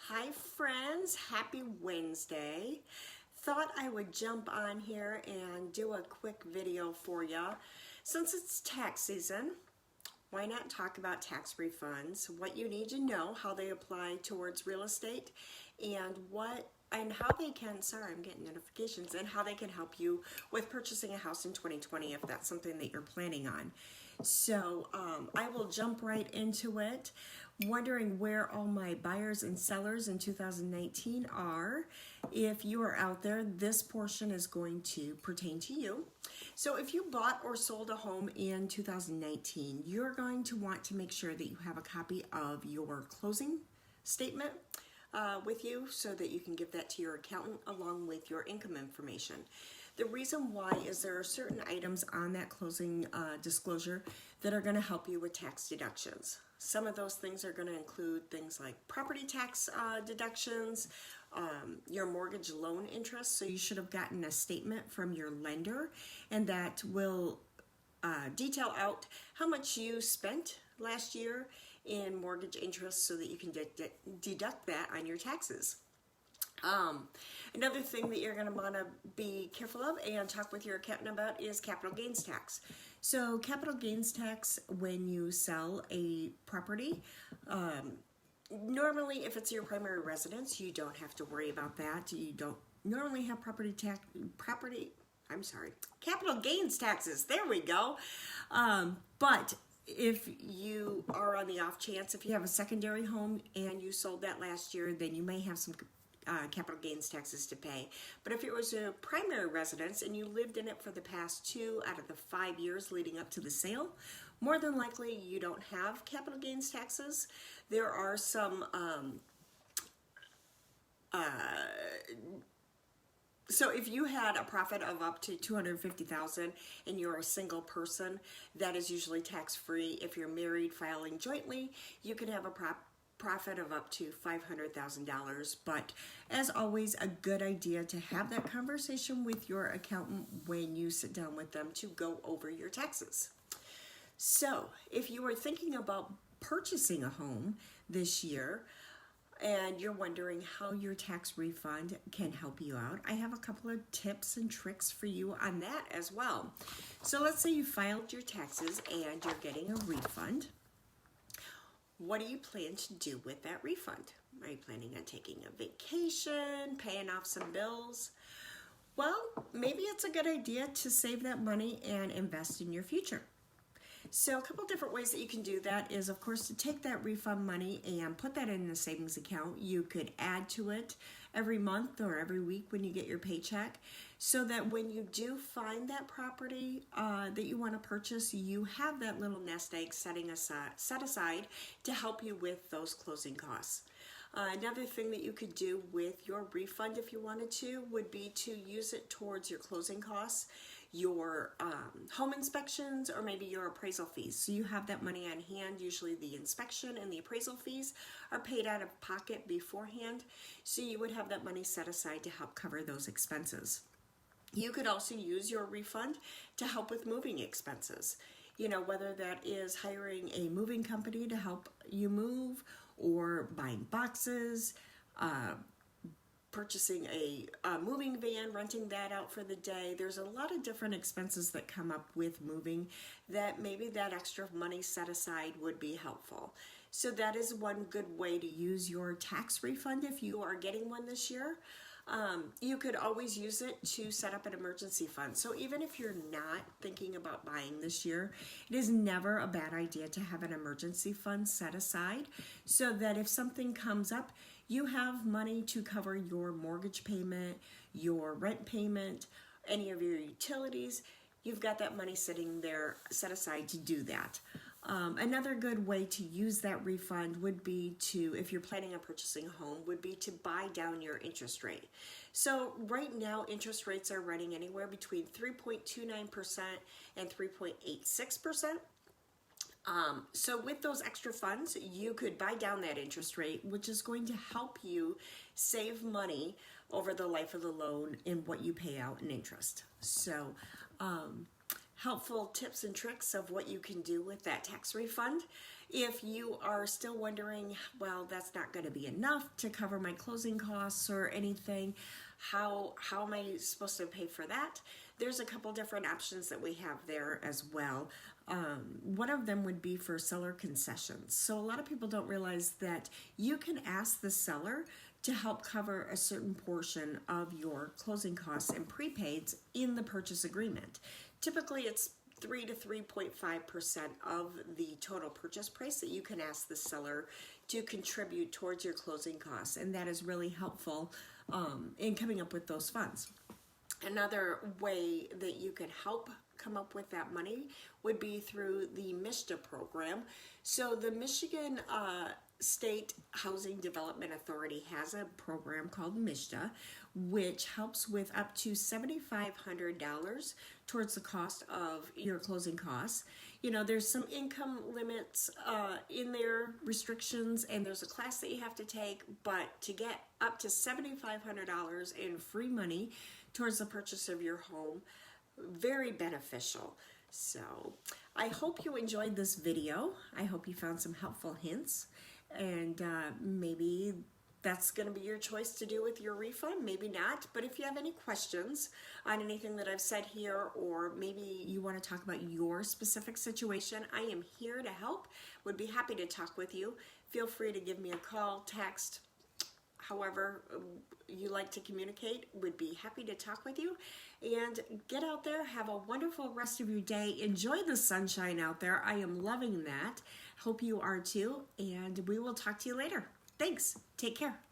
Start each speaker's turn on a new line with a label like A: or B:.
A: Hi friends, happy Wednesday. Thought I would jump on here and do a quick video for you. Since it's tax season, why not talk about tax refunds, what you need to know, how they apply towards real estate, and how they can, sorry, I'm getting notifications, and how they can help you with purchasing a house in 2020 if that's something that you're planning on. So I will jump right into it. Wondering where all my buyers and sellers in 2019 are. If you are out there, this portion is going to pertain to you. So if you bought or sold a home in 2019, you're going to want to make sure that you have a copy of your closing statement with you so that you can give that to your accountant along with your income information. The reason why is there are certain items on that closing disclosure that are going to help you with tax deductions. Some of those things are going to include things like property tax deductions, your mortgage loan interest. So you should have gotten a statement from your lender, and that will detail out how much you spent last year in mortgage interest so that you can deduct that on your taxes. Another thing that you're going to want to be careful of and talk with your accountant about is capital gains tax. So capital gains tax when you sell a property, normally if it's your primary residence, you don't have to worry about that. You don't normally have capital gains taxes. There we go. But if you are on the off chance, if you have a secondary home and you sold that last year, then you may have some capital gains taxes to pay. But if it was a primary residence and you lived in it for the past 2 out of the 5 years leading up to the sale, more than likely you don't have capital gains taxes. There are some so if you had a profit of up to $250,000 and you're a single person, that is usually tax-free. If you're married filing jointly, you can have a profit of up to $500,000. But as always, a good idea to have that conversation with your accountant when you sit down with them to go over your taxes. So if you are thinking about purchasing a home this year, and you're wondering how your tax refund can help you out, I have a couple of tips and tricks for you on that as well. So let's say you filed your taxes and you're getting a refund. What do you plan to do with that refund? Are you planning on taking a vacation, paying off some bills? Well, maybe it's a good idea to save that money and invest in your future. So a couple different ways that you can do that is, of course, to take that refund money and put that in a savings account. You could add to it every month or every week when you get your paycheck, so that when you do find that property that you want to purchase, you have that little nest egg set aside to help you with those closing costs. Another thing that you could do with your refund if you wanted to would be to use it towards your closing costs, your home inspections, or maybe your appraisal fees. So you have that money on hand. Usually the inspection and the appraisal fees are paid out of pocket beforehand, so you would have that money set aside to help cover those expenses. You could also use your refund to help with moving expenses. You know, whether that is hiring a moving company to help you move, or buying boxes, purchasing a moving van, renting that out for the day. There's a lot of different expenses that come up with moving that maybe that extra money set aside would be helpful. So that is one good way to use your tax refund if you are getting one this year. You could always use it to set up an emergency fund. So even if you're not thinking about buying this year, it is never a bad idea to have an emergency fund set aside so that if something comes up, you have money to cover your mortgage payment, your rent payment, any of your utilities. You've got that money sitting there set aside to do that. Another good way to use that refund would be to, if you're planning on purchasing a home, would be to buy down your interest rate. So right now, interest rates are running anywhere between 3.29% and 3.86%. So with those extra funds, you could buy down that interest rate, which is going to help you save money over the life of the loan in what you pay out in interest. So helpful tips and tricks of what you can do with that tax refund. If you are still wondering, well, that's not going to be enough to cover my closing costs or anything, how am I supposed to pay for that? There's a couple different options that we have there as well. One of them would be for seller concessions. So a lot of people don't realize that you can ask the seller to help cover a certain portion of your closing costs and prepaids in the purchase agreement. Typically it's 3 to 3.5% of the total purchase price that you can ask the seller to contribute towards your closing costs, and that is really helpful in coming up with those funds. Another way that you can help come up with that money would be through the MSHDA program. So the Michigan State Housing Development Authority has a program called MSHDA, which helps with up to $7,500 towards the cost of your closing costs. You know, there's some income limits in their restrictions, and there's a class that you have to take, but to get up to $7,500 in free money towards the purchase of your home, very beneficial. So I hope you enjoyed this video. I hope you found some helpful hints, and maybe that's going to be your choice to do with your refund, maybe not. But if you have any questions on anything that I've said here, or maybe you want to talk about your specific situation, I am here to help. Would be happy to talk with you. Feel free to give me a call, text, however you like to communicate. Would be happy to talk with you. And get out there, have a wonderful rest of your day. Enjoy the sunshine out there. I am loving that. Hope you are too, and we will talk to you later. Thanks. Take care.